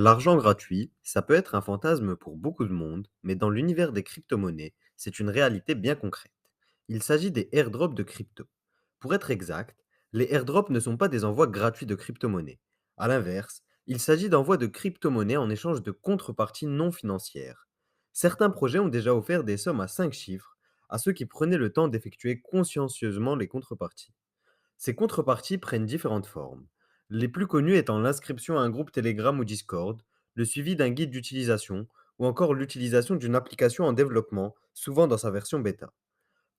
L'argent gratuit, ça peut être un fantasme pour beaucoup de monde, mais dans l'univers des crypto-monnaies, c'est une réalité bien concrète. Il s'agit des airdrops de crypto. Pour être exact, les airdrops ne sont pas des envois gratuits de crypto-monnaies. À l'inverse, il s'agit d'envois de crypto-monnaies en échange de contreparties non financières. Certains projets ont déjà offert des sommes à 5 chiffres à ceux qui prenaient le temps d'effectuer consciencieusement les contreparties. Ces contreparties prennent différentes formes, les plus connues étant l'inscription à un groupe Telegram ou Discord, le suivi d'un guide d'utilisation ou encore l'utilisation d'une application en développement, souvent dans sa version bêta.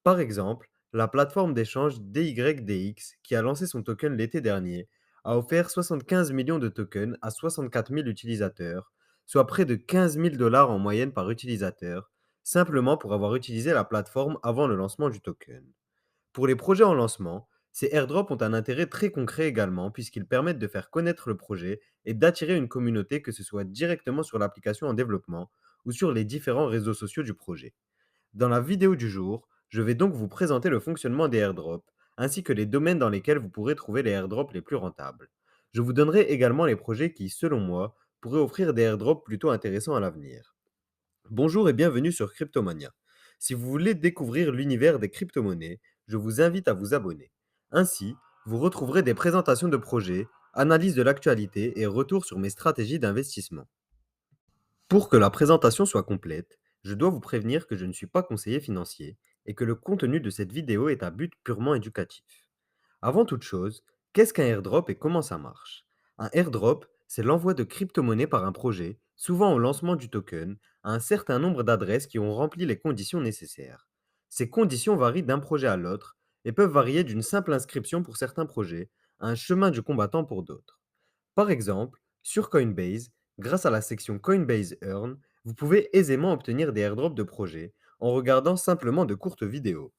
Par exemple, la plateforme d'échange DYDX, qui a lancé son token l'été dernier, a offert 75 millions de tokens à 64 000 utilisateurs, soit près de 15 000 dollars en moyenne par utilisateur, simplement pour avoir utilisé la plateforme avant le lancement du token. Pour les projets en lancement, ces airdrops ont un intérêt très concret également puisqu'ils permettent de faire connaître le projet et d'attirer une communauté que ce soit directement sur l'application en développement ou sur les différents réseaux sociaux du projet. Dans la vidéo du jour, je vais donc vous présenter le fonctionnement des airdrops ainsi que les domaines dans lesquels vous pourrez trouver les airdrops les plus rentables. Je vous donnerai également les projets qui, selon moi, pourraient offrir des airdrops plutôt intéressants à l'avenir. Bonjour et bienvenue sur Cryptomania. Si vous voulez découvrir l'univers des crypto-monnaies, je vous invite à vous abonner. Ainsi, vous retrouverez des présentations de projets, analyses de l'actualité et retours sur mes stratégies d'investissement. Pour que la présentation soit complète, je dois vous prévenir que je ne suis pas conseiller financier et que le contenu de cette vidéo est à but purement éducatif. Avant toute chose, qu'est-ce qu'un airdrop et comment ça marche? Un airdrop, c'est l'envoi de crypto-monnaies par un projet, souvent au lancement du token, à un certain nombre d'adresses qui ont rempli les conditions nécessaires. Ces conditions varient d'un projet à l'autre et peuvent varier d'une simple inscription pour certains projets à un chemin du combattant pour d'autres. Par exemple, sur Coinbase, grâce à la section Coinbase Earn, vous pouvez aisément obtenir des airdrops de projets en regardant simplement de courtes vidéos.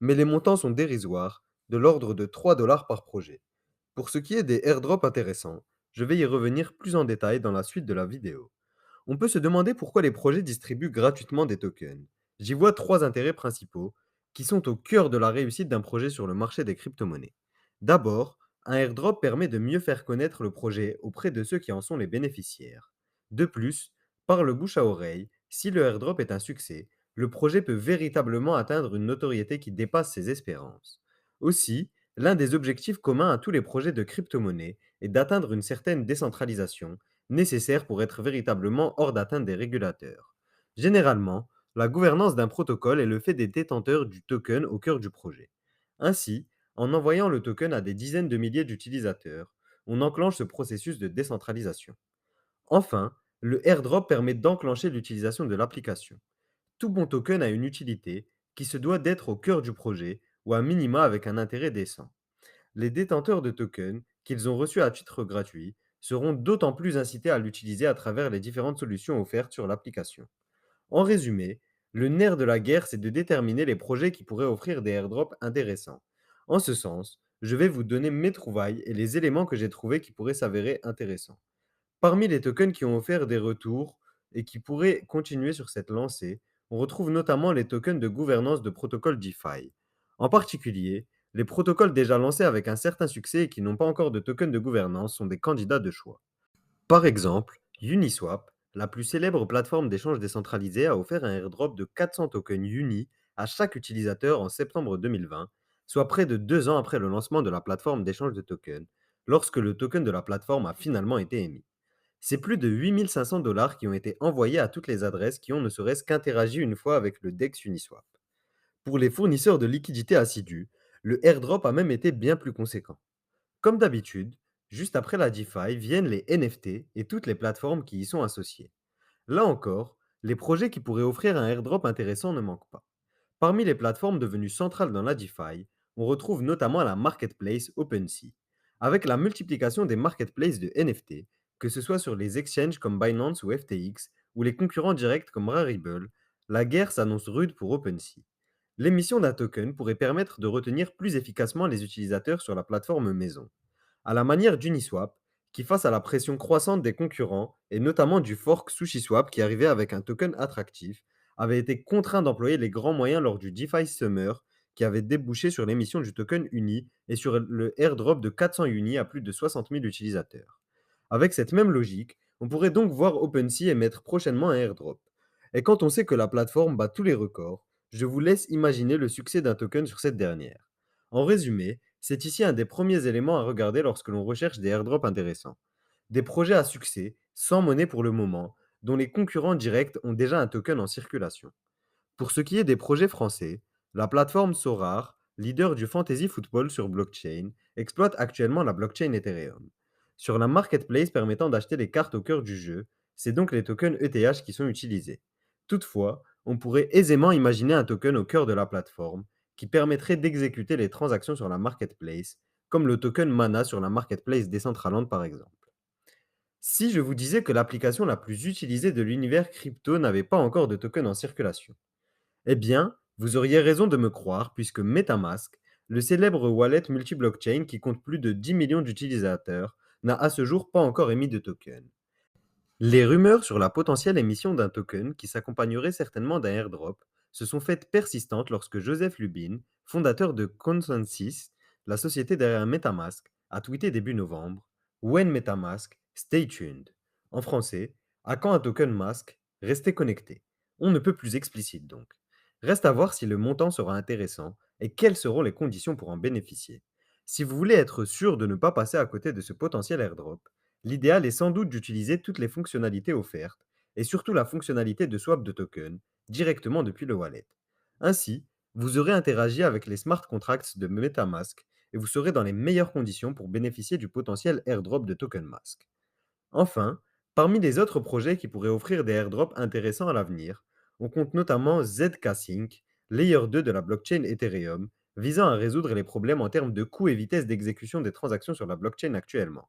Mais les montants sont dérisoires, de l'ordre de 3 dollars par projet. Pour ce qui est des airdrops intéressants, je vais y revenir plus en détail dans la suite de la vidéo. On peut se demander pourquoi les projets distribuent gratuitement des tokens. J'y vois trois intérêts principaux qui sont au cœur de la réussite d'un projet sur le marché des crypto-monnaies. D'abord, un airdrop permet de mieux faire connaître le projet auprès de ceux qui en sont les bénéficiaires. De plus, par le bouche à oreille, si le airdrop est un succès, le projet peut véritablement atteindre une notoriété qui dépasse ses espérances. Aussi, l'un des objectifs communs à tous les projets de crypto-monnaie est d'atteindre une certaine décentralisation nécessaires pour être véritablement hors d'atteinte des régulateurs. Généralement, la gouvernance d'un protocole est le fait des détenteurs du token au cœur du projet. Ainsi, en envoyant le token à des dizaines de milliers d'utilisateurs, on enclenche ce processus de décentralisation. Enfin, le airdrop permet d'enclencher l'utilisation de l'application. Tout bon token a une utilité qui se doit d'être au cœur du projet ou à minima avec un intérêt décent. Les détenteurs de tokens, qu'ils ont reçus à titre gratuit, seront d'autant plus incités à l'utiliser à travers les différentes solutions offertes sur l'application. En résumé, le nerf de la guerre, c'est de déterminer les projets qui pourraient offrir des airdrops intéressants. En ce sens, je vais vous donner mes trouvailles et les éléments que j'ai trouvés qui pourraient s'avérer intéressants. Parmi les tokens qui ont offert des retours et qui pourraient continuer sur cette lancée, on retrouve notamment les tokens de gouvernance de protocoles DeFi. En particulier, les protocoles déjà lancés avec un certain succès et qui n'ont pas encore de token de gouvernance sont des candidats de choix. Par exemple, Uniswap, la plus célèbre plateforme d'échange décentralisée, a offert un airdrop de 400 tokens Uni à chaque utilisateur en septembre 2020, soit près de 2 ans après le lancement de la plateforme d'échange de tokens, lorsque le token de la plateforme a finalement été émis. C'est plus de 8500 dollars qui ont été envoyés à toutes les adresses qui ont ne serait-ce qu'interagi une fois avec le DEX Uniswap. Pour les fournisseurs de liquidités assidus, le airdrop a même été bien plus conséquent. Comme d'habitude, juste après la DeFi viennent les NFT et toutes les plateformes qui y sont associées. Là encore, les projets qui pourraient offrir un airdrop intéressant ne manquent pas. Parmi les plateformes devenues centrales dans la DeFi, on retrouve notamment la marketplace OpenSea. Avec la multiplication des marketplaces de NFT, que ce soit sur les exchanges comme Binance ou FTX, ou les concurrents directs comme Rarible, la guerre s'annonce rude pour OpenSea. L'émission d'un token pourrait permettre de retenir plus efficacement les utilisateurs sur la plateforme maison. À la manière d'Uniswap, qui face à la pression croissante des concurrents, et notamment du fork SushiSwap qui arrivait avec un token attractif, avait été contraint d'employer les grands moyens lors du DeFi Summer, qui avait débouché sur l'émission du token Uni et sur le airdrop de 400 Uni à plus de 60 000 utilisateurs. Avec cette même logique, On pourrait donc voir OpenSea émettre prochainement un airdrop. Et quand on sait que la plateforme bat tous les records, je vous laisse imaginer le succès d'un token sur cette dernière. En résumé, c'est ici un des premiers éléments à regarder lorsque l'on recherche des airdrops intéressants. Des projets à succès, sans monnaie pour le moment, dont les concurrents directs ont déjà un token en circulation. Pour ce qui est des projets français, la plateforme Sorare, leader du fantasy football sur blockchain, exploite actuellement la blockchain Ethereum. Sur la marketplace permettant d'acheter les cartes au cœur du jeu, c'est donc les tokens ETH qui sont utilisés. Toutefois, on pourrait aisément imaginer un token au cœur de la plateforme qui permettrait d'exécuter les transactions sur la marketplace, comme le token Mana sur la marketplace Decentraland par exemple. Si je vous disais que l'application la plus utilisée de l'univers crypto n'avait pas encore de token en circulation, eh bien, vous auriez raison de me croire puisque MetaMask, le célèbre wallet multi-blockchain qui compte plus de 10 millions d'utilisateurs, n'a à ce jour pas encore émis de token. Les rumeurs sur la potentielle émission d'un token qui s'accompagnerait certainement d'un airdrop se sont faites persistantes lorsque Joseph Lubin, fondateur de Consensus, la société derrière MetaMask, a tweeté début novembre When MetaMask, stay tuned. En français, à quand un token Mask? Restez connecté. On ne peut plus explicite donc. Reste à voir si le montant sera intéressant et quelles seront les conditions pour en bénéficier. Si vous voulez être sûr de ne pas passer à côté de ce potentiel airdrop, l'idéal est sans doute d'utiliser toutes les fonctionnalités offertes, et surtout la fonctionnalité de swap de token, directement depuis le wallet. Ainsi, vous aurez interagi avec les smart contracts de MetaMask et vous serez dans les meilleures conditions pour bénéficier du potentiel airdrop de Token Mask. Enfin, parmi les autres projets qui pourraient offrir des airdrops intéressants à l'avenir, on compte notamment ZK-Sync, layer 2 de la blockchain Ethereum, visant à résoudre les problèmes en termes de coût et vitesse d'exécution des transactions sur la blockchain actuellement.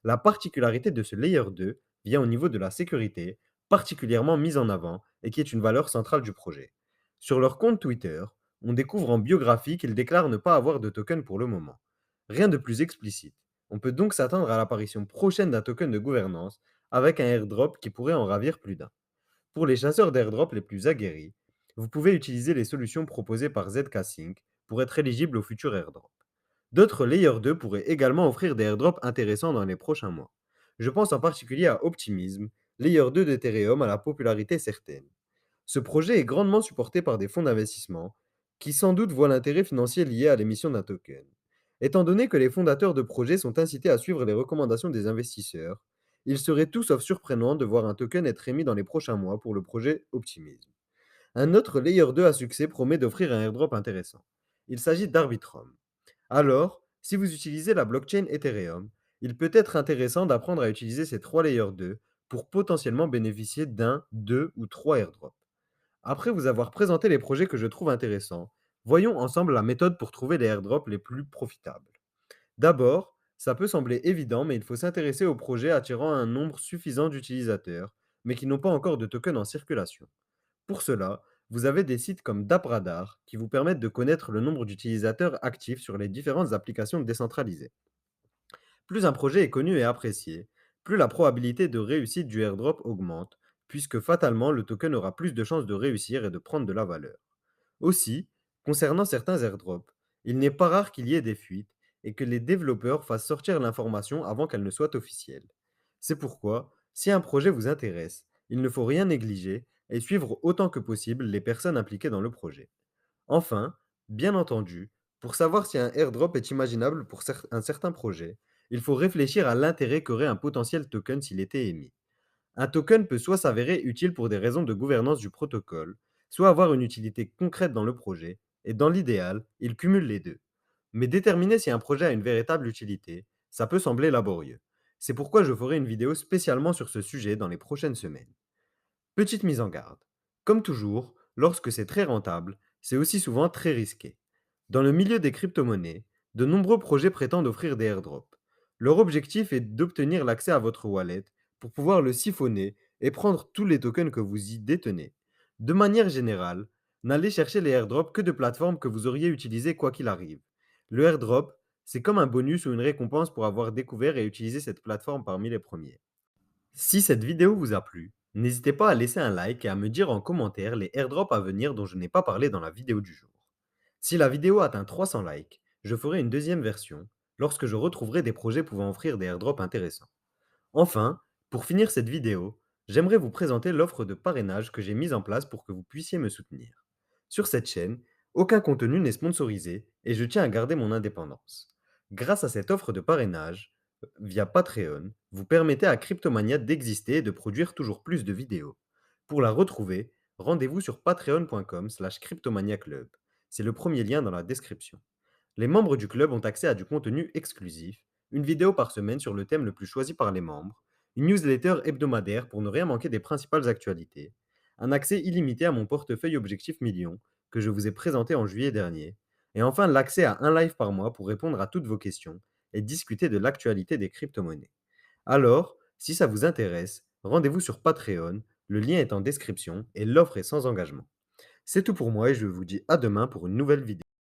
La particularité de ce layer 2 vient au niveau de la sécurité, particulièrement mise en avant et qui est une valeur centrale du projet. Sur leur compte Twitter, on découvre en biographie qu'ils déclarent ne pas avoir de token pour le moment. Rien de plus explicite. On peut donc s'attendre à l'apparition prochaine d'un token de gouvernance avec un airdrop qui pourrait en ravir plus d'un. Pour les chasseurs d'airdrop les plus aguerris, vous pouvez utiliser les solutions proposées par ZK-Sync pour être éligible au futur airdrop. D'autres Layer 2 pourraient également offrir des airdrops intéressants dans les prochains mois. Je pense en particulier à Optimism, Layer 2 d'Ethereum à la popularité certaine. Ce projet est grandement supporté par des fonds d'investissement qui sans doute voient l'intérêt financier lié à l'émission d'un token. Étant donné que les fondateurs de projets sont incités à suivre les recommandations des investisseurs, il serait tout sauf surprenant de voir un token être émis dans les prochains mois pour le projet Optimism. Un autre Layer 2 à succès promet d'offrir un airdrop intéressant. Il s'agit d'Arbitrum. Alors, si vous utilisez la blockchain Ethereum, il peut être intéressant d'apprendre à utiliser ces 3 layers 2 pour potentiellement bénéficier d'un, deux ou trois airdrops. Après vous avoir présenté les projets que je trouve intéressants, voyons ensemble la méthode pour trouver les airdrops les plus profitables. D'abord, ça peut sembler évident, mais il faut s'intéresser aux projets attirant un nombre suffisant d'utilisateurs, mais qui n'ont pas encore de token en circulation. Pour cela, vous avez des sites comme DappRadar qui vous permettent de connaître le nombre d'utilisateurs actifs sur les différentes applications décentralisées. Plus un projet est connu et apprécié, plus la probabilité de réussite du airdrop augmente, puisque fatalement le token aura plus de chances de réussir et de prendre de la valeur. Aussi, concernant certains airdrops, il n'est pas rare qu'il y ait des fuites et que les développeurs fassent sortir l'information avant qu'elle ne soit officielle. C'est pourquoi, si un projet vous intéresse, il ne faut rien négliger et suivre autant que possible les personnes impliquées dans le projet. Enfin, bien entendu, pour savoir si un airdrop est imaginable pour un certain projet, il faut réfléchir à l'intérêt qu'aurait un potentiel token s'il était émis. Un token peut soit s'avérer utile pour des raisons de gouvernance du protocole, soit avoir une utilité concrète dans le projet, et dans l'idéal, il cumule les deux. Mais déterminer si un projet a une véritable utilité, ça peut sembler laborieux. C'est pourquoi je ferai une vidéo spécialement sur ce sujet dans les prochaines semaines. Petite mise en garde. Comme toujours, lorsque c'est très rentable, c'est aussi souvent très risqué. Dans le milieu des crypto-monnaies, de nombreux projets prétendent offrir des airdrops. Leur objectif est d'obtenir l'accès à votre wallet pour pouvoir le siphonner et prendre tous les tokens que vous y détenez. De manière générale, n'allez chercher les airdrops que de plateformes que vous auriez utilisées quoi qu'il arrive. Le airdrop, c'est comme un bonus ou une récompense pour avoir découvert et utilisé cette plateforme parmi les premiers. Si cette vidéo vous a plu, n'hésitez pas à laisser un like et à me dire en commentaire les airdrops à venir dont je n'ai pas parlé dans la vidéo du jour. Si la vidéo atteint 300 likes, je ferai une deuxième version lorsque je retrouverai des projets pouvant offrir des airdrops intéressants. Enfin, Pour finir cette vidéo, j'aimerais vous présenter l'offre de parrainage que j'ai mise en place pour que vous puissiez me soutenir. Sur cette chaîne, aucun contenu n'est sponsorisé et je tiens à garder mon indépendance. Grâce à cette offre de parrainage, via Patreon, vous permettez à Cryptomania d'exister et de produire toujours plus de vidéos. Pour la retrouver, rendez-vous sur patreon.com/cryptomaniaclub. C'est le premier lien dans la description. Les membres du club ont accès à du contenu exclusif, une vidéo par semaine sur le thème le plus choisi par les membres, une newsletter hebdomadaire pour ne rien manquer des principales actualités, un accès illimité à mon portefeuille Objectif Million que je vous ai présenté en juillet dernier, et enfin l'accès à un live par mois pour répondre à toutes vos questions et discuter de l'actualité des crypto-monnaies. Alors, si ça vous intéresse, rendez-vous sur Patreon, le lien est en description et l'offre est sans engagement. C'est tout pour moi et je vous dis à demain pour une nouvelle vidéo.